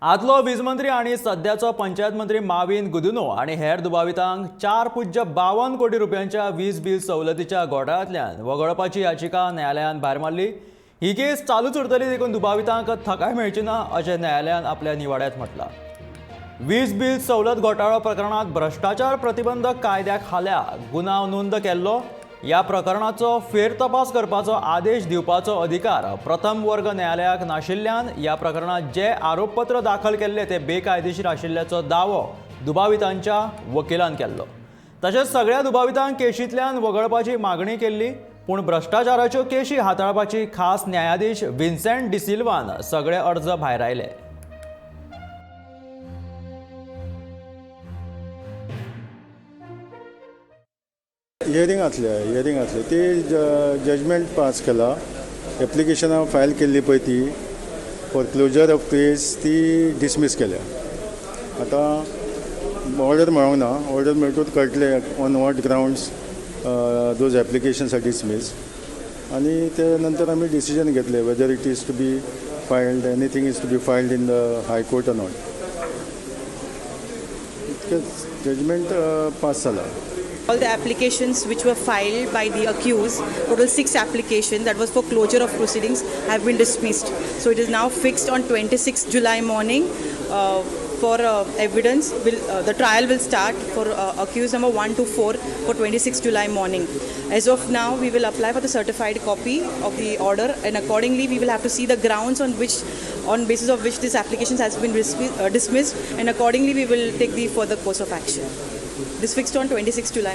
आदलो वीज मंत्री आणि सध्याचो पंचायत मंत्री माविन गुदिनो आणि हेर दुबावितांक 4.52 कोटी रुपयांच्या वीज बिल सवलतीच्या घोटाळ्यांतल्यान वगळपाची याचिका न्यायालयान भायर मारली। ही केस चालूच उरतली देखून दुबावितांक थाकाय मेळची ना अशें न्यायालयान आपल्या निवाड्यात म्हटलां। वीज बिल सवलत घोटाळो प्रकरणात भ्रष्टाचार प्रतिबंधक कायद्या खाला गुन्हा नोंद केल्लो। या प्रकरणाचो फेर तपास करपाचो आदेश दिवपाचो अधिकार प्रथम वर्ग न्यायालयाक नाशिल्ल्यान या प्रकरणात जे आरोपपत्र दाखल केल्ले ते बेकायदेशीर आशिल्ल्याचो दावो दुबावितांच्या वकिलान केल्लो। तशेंच सगळ्या दुबावितांक केशींतल्यान वगळपाची मागणी केल्ली, पूण भ्रष्टाचाराच्यो केशी हाताळपाची खास न्यायाधीश विन्सेंट डिसिल्वान सगळे अर्ज भायर आयले। हियरिंग आसले ती जजमेंट पास केला। एप्लिकेशनां फायल केल्ली पळय ती फॉर क्लोजर ऑफ केस ती डिसमीस केल्या। आतां ऑर्डर मेळोंक ना, ऑर्डर मेळटूच कळटले on what grounds those applications are dismiss, आनी ते नंतर आमी डिसिजन घेतले whether it is to be filed, anything is to be filed in the high court or not. इतकेंच जजमेंट पास जाला। All the applications which were filed by the accused, total 6 applications that was for closure of proceedings, have been dismissed. So it is now fixed on 26 July morning for evidence. The trial will start for accused number 1 to 4 for 26 July morning. As of now, we will apply for the certified copy of the order, and accordingly we will have to see the grounds on basis of which this application has been dismissed, and accordingly we will take the further course of action. This fixed on 26 July.